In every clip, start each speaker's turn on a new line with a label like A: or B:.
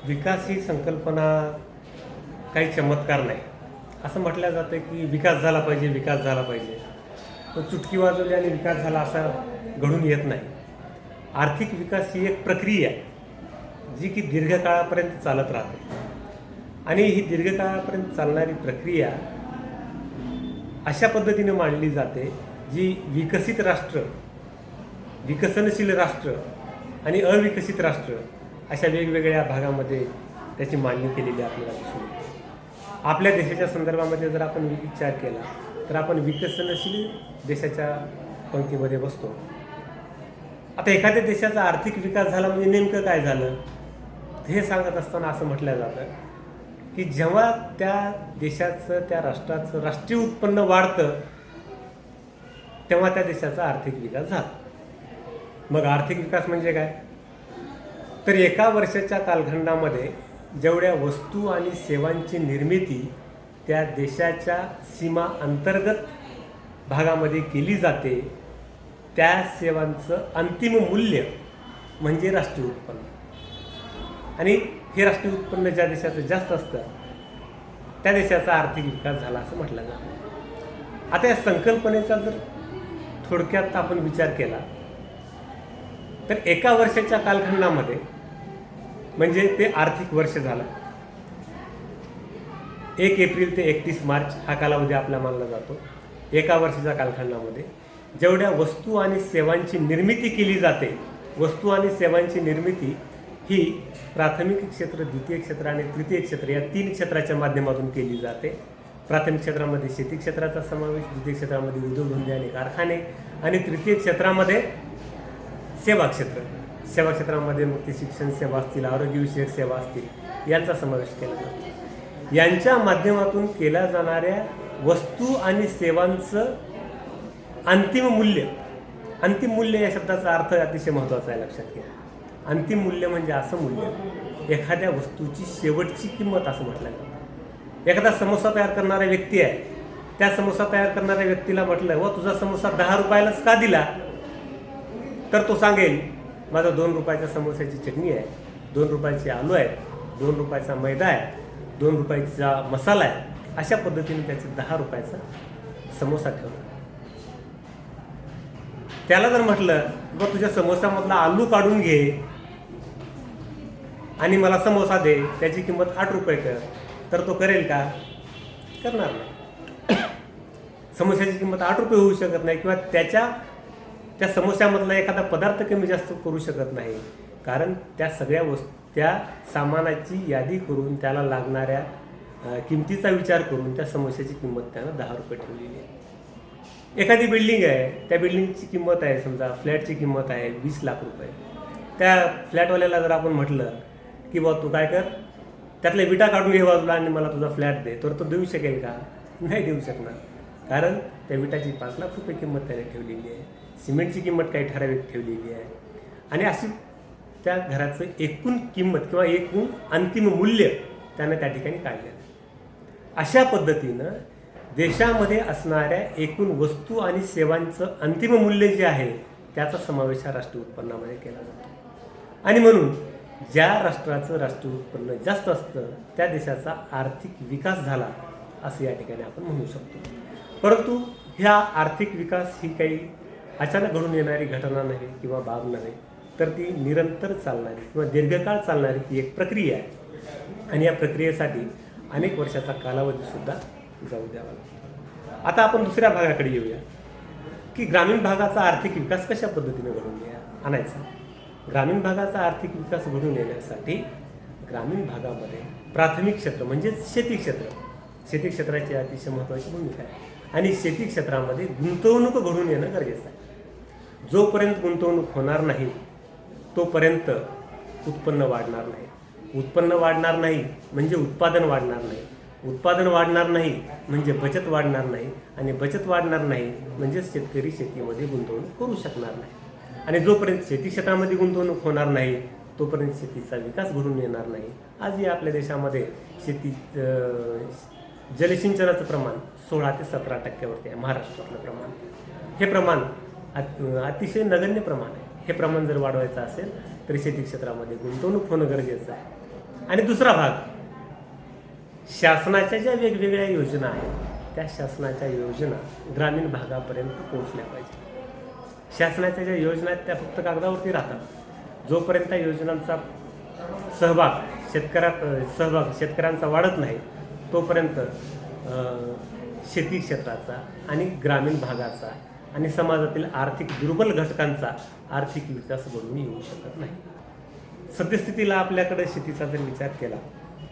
A: विकास ही संकल्पना काही चमत्कार नाही. असं म्हटलं जातं की विकास झाला पाहिजे, विकास झाला पाहिजे. तो चुटकी वाजवली आणि विकास झाला असा घडून येत नाही. आर्थिक विकास ही एक प्रक्रिया आहे जी की दीर्घकाळापर्यंत चालत राहते आणि ही दीर्घकाळापर्यंत चालणारी प्रक्रिया अशा पद्धतीने मांडली जाते जी विकसित राष्ट्र, विकसनशील राष्ट्र आणि अविकसित राष्ट्र अशा वेगवेगळ्या भागामध्ये त्याची मांडणी केलेली आपल्याला दिसून येते. आपल्या देशाच्या संदर्भामध्ये जर आपण विचार केला तर आपण विकसनशील देशाच्या पंक्तीमध्ये बसतो. आता एखाद्या देशाचा आर्थिक विकास झाला म्हणजे नेमकं काय झालं हे सांगत असताना असं म्हटलं जातं की जेव्हा त्या देशाचं, त्या राष्ट्राचं राष्ट्रीय उत्पन्न वाढतं तेव्हा त्या देशाचा आर्थिक विकास झाला. मग आर्थिक विकास म्हणजे काय? तर एका वर्षाच्या कालखंडामध्ये जेवढ्या वस्तू आणि सेवांची निर्मिती त्या देशाच्या सीमा अंतर्गत भागामध्ये केली जाते त्या सेवांचं अंतिम मूल्य म्हणजे राष्ट्रीय उत्पन्न. आणि हे राष्ट्रीय उत्पन्न ज्या देशाचं जास्त असतं त्या देशाचा आर्थिक विकास झाला असं म्हटलं जातं. आता या संकल्पनेचा जर थोडक्यात आपण विचार केला तर एका वर्षाच्या कालखंडामध्ये म्हणजे ते आर्थिक वर्ष झालं, 1 एप्रिल ते 31 मार्च हा कालावधी आपला मानला जातो. एका वर्षाच्या कालखंडामध्ये जेवढ्या वस्तू आणि सेवांची निर्मिती केली जाते, वस्तू आणि सेवांची निर्मिती ही प्राथमिक क्षेत्र, द्वितीय क्षेत्र आणि तृतीय क्षेत्र या 3 क्षेत्राच्या माध्यमातून केली जाते. प्राथमिक क्षेत्रामध्ये शेती क्षेत्राचा समावेश, द्वितीय क्षेत्रामध्ये उद्योगधंदे आणि कारखाने आणि तृतीय क्षेत्रामध्ये सेवा क्षेत्र. सेवा क्षेत्रामध्ये मग ते शिक्षण सेवा असतील, आरोग्यविषयक सेवा असतील यांचा समावेश केला जातो. यांच्या माध्यमातून केल्या जाणाऱ्या वस्तू आणि सेवांचं अंतिम मूल्य, अंतिम मूल्य या शब्दाचा अर्थ अतिशय महत्त्वाचा आहे, लक्षात घ्या. अंतिम मूल्य म्हणजे असं मूल्य एखाद्या वस्तूची शेवटची किंमत असं म्हटलं जातं. एखादा समोसा तयार करणारा व्यक्ती आहे, त्या समोसा तयार करणाऱ्या व्यक्तीला म्हटलं व तुझा समोसा 10 रुपयालाच का दिला, तर तो सांगेल माझा 2 रुपयाच्या समोसाची चटणी आहे, 2 रुपयाचे आलू आहेत, 2 रुपयाचा मैदा आहे, 2 रुपयाचा मसाला आहे. अशा पद्धतीने त्याचे 10 रुपयाचा समोसा ठेवला. त्याला जर म्हटलं बघ तुझ्या समोसामधला आलू काढून घे आणि मला समोसा दे, त्याची किंमत 8 रुपये कर, तर तो करेल का? करणार नाही. समोसाची किंमत 8 रुपये होऊ शकत नाही किंवा त्या समोस्यामधला एखादा पदार्थ कमी जास्त करू शकत नाही, कारण त्या सगळ्या त्या सामानाची यादी करून त्याला लागणाऱ्या किमतीचा विचार करून त्या समोस्याची किंमत त्यानं 10 रुपये ठेवलेली आहे. एखादी बिल्डिंग आहे, त्या बिल्डिंगची किंमत आहे, समजा फ्लॅटची किंमत आहे 20 लाख रुपये. त्या फ्लॅटवाल्याला जर आपण म्हटलं की बा तू काय कर, त्यातल्या विटा काढून घे बाजूला आणि मला तुझा फ्लॅट दे, तर तो देऊ शकेल का? नाही देऊ शकणार, कारण त्या विटाची 5 लाख रुपये किंमत त्याने ठेवलेली आहे, सिमेंटची किंमत काही ठराविक ठेवलेली आहे आणि अशी त्या घराचं एकूण किंमत किंवा एकूण अंतिम मूल्य त्यानं त्या ठिकाणी काढलेलं आहे. अशा पद्धतीनं देशामध्ये असणाऱ्या एकूण वस्तू आणि सेवांचं अंतिम मूल्य जे आहे त्याचा समावेश हा राष्ट्रीय उत्पन्नामध्ये केला जातो. आणि म्हणून ज्या राष्ट्राचं राष्ट्रीय उत्पन्न जास्त असतं त्या देशाचा आर्थिक विकास झाला असं या ठिकाणी आपण म्हणू शकतो. परंतु ह्या आर्थिक विकास ही काही अचानक घडून येणारी घटना नाही किंवा बाब नव्हे, तर ती निरंतर चालणारी किंवा दीर्घकाळ चालणारी ती एक प्रक्रिया आहे आणि या प्रक्रियेसाठी अनेक वर्षाचा कालावधीसुद्धा जाऊ द्यावा लागतो. आता आपण दुसऱ्या भागाकडे येऊया की ग्रामीण भागाचा आर्थिक विकास कशा पद्धतीने घडून आणायचा. ग्रामीण भागाचा आर्थिक विकास घडून येण्यासाठी ग्रामीण भागामध्ये प्राथमिक क्षेत्र म्हणजेच शेती क्षेत्र, शेती क्षेत्राची अतिशय महत्त्वाची भूमिका आहे आणि शेती क्षेत्रामध्ये गुंतवणूक घडून येणं गरजेचं आहे. जोपर्यंत गुंतवणूक होणार नाही तोपर्यंत उत्पन्न वाढणार नाही. उत्पन्न वाढणार नाही म्हणजे उत्पादन वाढणार नाही. उत्पादन वाढणार नाही म्हणजे बचत वाढणार नाही आणि बचत वाढणार नाही म्हणजे शेतकरी शेतीमध्ये गुंतवणूक करू शकणार नाही. आणि जोपर्यंत शेती क्षेत्रामध्ये गुंतवणूक होणार नाही तोपर्यंत शेतीचा विकास घडून येणार नाही. आजही आपल्या देशामध्ये शेती जलसिंचनाचं प्रमाण 16 ते 17% आहे महाराष्ट्रातलं प्रमाण. हे प्रमाण अतिशय नगण्य प्रमाण आहे. हे प्रमाण जर वाढवायचं असेल तर शेती क्षेत्रामध्ये गुंतवणूक होणं गरजेचं आहे. आणि दुसरा भाग, शासनाच्या ज्या वेगवेगळ्या योजना आहेत त्या शासनाच्या योजना ग्रामीण भागापर्यंत पोहोचल्या पाहिजे. शासनाच्या ज्या योजना आहेत त्या फक्त कागदावरती राहतात. जोपर्यंत त्या योजनांचा सहभाग शेतकऱ्यांचा वाढत नाही तोपर्यंत शेती क्षेत्राचा आणि ग्रामीण भागाचा आणि समाजातील आर्थिक दुर्बल घटकांचा आर्थिक विकास घडून येऊ शकत नाही. सद्यस्थितीला आपल्याकडे शेतीचा जर विचार केला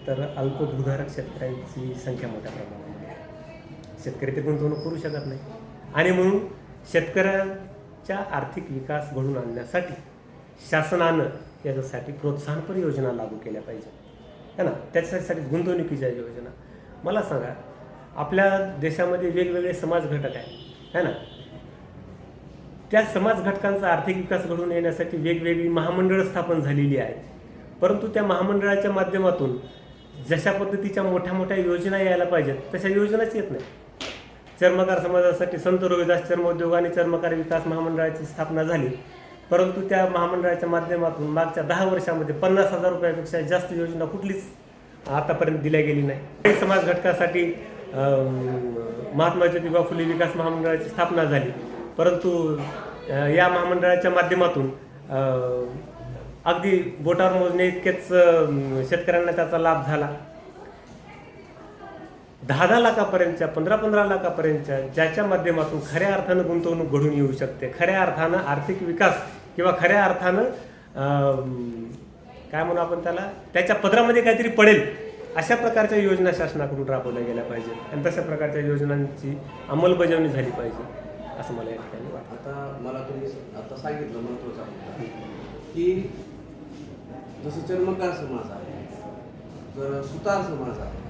A: तर अल्पभूधारक शेतकऱ्यांची संख्या मोठ्या प्रमाणामध्ये आहे. शेतकरी ते गुंतवणूक करू शकत नाही आणि म्हणून शेतकऱ्यांच्या आर्थिक विकास घडून आणण्यासाठी शासनानं याच्यासाठी प्रोत्साहनपर योजना लागू केल्या पाहिजे है ना. त्याच्यासाठी गुंतवणुकीच्या योजना. मला सांगा, आपल्या देशामध्ये वेगवेगळे समाज घटक आहेत है ना. त्या समाज घटकांचा आर्थिक विकास घडून येण्यासाठी वेगवेगळी महामंडळं स्थापन झालेली आहेत. परंतु त्या महामंडळाच्या माध्यमातून जशा पद्धतीच्या मोठ्या मोठ्या योजना यायला पाहिजेत तशा योजनाच येत नाही. चर्मकार समाजासाठी संत रविदास चर्मोद्योग आणि चर्मकार विकास महामंडळाची स्थापना झाली, परंतु त्या महामंडळाच्या माध्यमातून मागच्या 10 वर्षामध्ये 50,000 रुपयापेक्षा जास्त योजना कुठलीच आतापर्यंत दिल्या गेली नाही. समाज घटकासाठी महात्मा ज्योतिबा फुले विकास महामंडळाची स्थापना झाली, परंतु या महामंडळाच्या माध्यमातून अगदी बोटावर मोजणे इतकेच शेतकऱ्यांना त्याचा लाभ झाला. 10-10 लाखापर्यंतच्या 15-15 लाखापर्यंतच्या ज्याच्या माध्यमातून खऱ्या अर्थानं गुंतवणूक घडून येऊ शकते, खऱ्या अर्थानं आर्थिक विकास किंवा खऱ्या अर्थानं काय म्हणू आपण त्याला, त्याच्या पदरामध्ये काहीतरी पडेल अशा प्रकारच्या योजना शासनाकडून राबवल्या गेल्या पाहिजेत आणि तशा प्रकारच्या योजनांची अंमलबजावणी झाली पाहिजे असं मला या ठिकाणी वाटतं.
B: आता मला तुम्ही आता सांगितलं महत्त्वाचा मुद्दा की जसं चर्मकार समाज आहे, जर सुतार समाज आहे,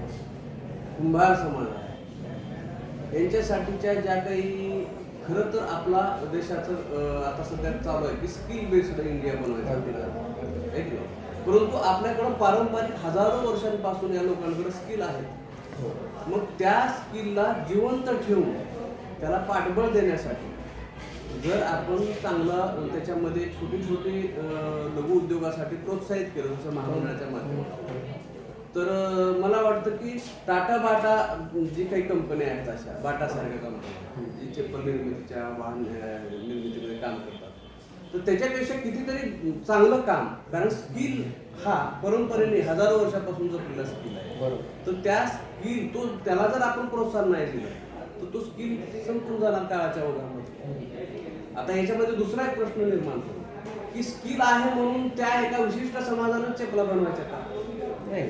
B: कुंभार समाज आहे, यांच्यासाठीच्या ज्या काही खरं तर आपला देशाचं आता सध्या चालू आहे की स्किल बेस्ड इंडिया बनवायचं आहे, परंतु आपल्याकडं पारंपरिक हजारो वर्षांपासून या लोकांकडे स्किल आहेत. मग त्या स्किलला जिवंत ठेवून त्याला पाठबळ देण्यासाठी जर आपण चांगला त्याच्यामध्ये छोटी छोटी लघु उद्योगासाठी प्रोत्साहित केलं जसं महामंडळाच्या माध्यमातून, तर मला वाटतं की टाटा बाटा जी काही कंपन्या आहेत अशा बाटासारख्या कंपन्या जी चप्पल निर्मितीच्या वाहन निर्मितीमध्ये काम करतात, तर त्याच्यापेक्षा कितीतरी चांगलं काम, कारण स्किल हा परंपरेने हजारो वर्षापासून जपलेला स्किल आहे.
A: बरोबर. तर
B: त्या स्किल त्याला जर आपण प्रोत्साहन नाही दिलं तर तो स्किल संपून जाणार काळाच्या ओघामध्ये. आता याच्यामध्ये दुसरा एक प्रश्न निर्माण होतो की स्किल आहे म्हणून त्या एका विशिष्ट समाजानं चपला बनवायच्या का नाही,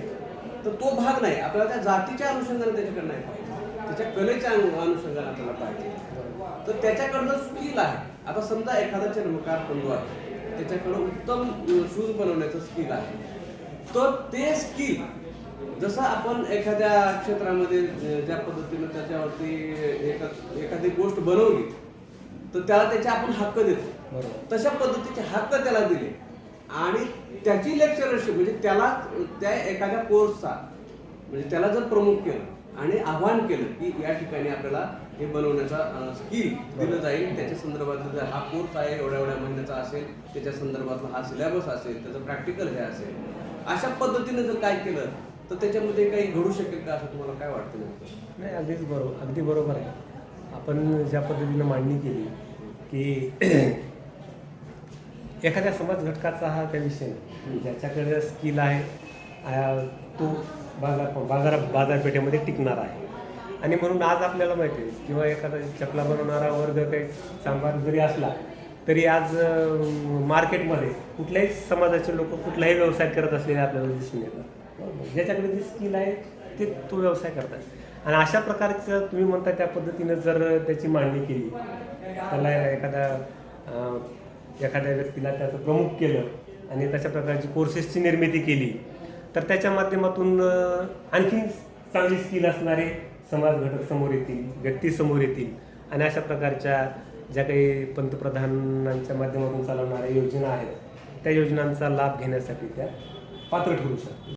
B: तर तो भाग नाही. आपल्याला त्या जातीच्या अनुषंगाने त्याच्याकडे नाही पाहिजे, त्याच्या कलेच्या अनुषंगाने आपल्याला पाहिजे. तर त्याच्याकडनं स्किल आहे. आता समजा एखादा चर्मकार बंधू आहे, त्याच्याकडं उत्तम शूज बनवण्याचं स्किल आहे, तर ते स्किल जसं आपण एखाद्या क्षेत्रामध्ये ज्या पद्धतीनं त्याच्यावरती एखादी गोष्ट बनवली तर त्याला त्याचे आपण हक्क देतो, तशा पद्धतीचे हक्क त्याला दिले आणि त्याची लेक्चरशिप म्हणजे त्याला त्या एखाद्या कोर्सचा म्हणजे त्याला जर प्रमुख केलं आणि आव्हान केलं की या ठिकाणी आपल्याला हे बनवण्याचा स्किल दिलं जाईल, त्याच्या संदर्भात जर हा कोर्स आहे एवढ्या एवढ्या महिन्याचा असेल, त्याच्या संदर्भातला हा सिलेबस असेल, त्याचं प्रॅक्टिकल हे असेल, अशा पद्धतीने जर काय केलं तर त्याच्यामध्ये काही घडू शकेल का असं तुम्हाला काय वाटतं?
A: नाही, अगदी बरोबर आहे. आपण ज्या पद्धतीनं मांडणी केली की एखाद्या समाज घटकाचा हा काही विषय नाही, ज्याच्याकडे स्किल आहे तो बाजारपेठेमध्ये टिकणार आहे. आणि म्हणून आज आपल्याला माहिती आहे किंवा एखादा चपला बनवणारा वर्ग काही चांगला जरी असला तरी आज मार्केटमध्ये कुठल्याही समाजाचे लोक कुठलाही व्यवसाय करत असलेले आपल्याला दिसून येतात. ज्याच्याकडे जे स्किल आहे ते तो व्यवसाय करतात. आणि अशा प्रकारचं तुम्ही म्हणता त्या पद्धतीनं जर त्याची मांडणी केली, त्याला एखाद्या व्यक्तीला त्याचं प्रमुख केलं आणि तशा प्रकारची कोर्सेसची निर्मिती केली तर त्याच्या माध्यमातून आणखीन चांगली स्किल असणारे समाज घटक समोर येतील, व्यक्ती समोर येतील आणि अशा प्रकारच्या ज्या काही पंतप्रधानांच्या माध्यमातून चालवणाऱ्या योजना आहेत त्या योजनांचा लाभ घेण्यासाठी त्या पात्र ठरू शकतात.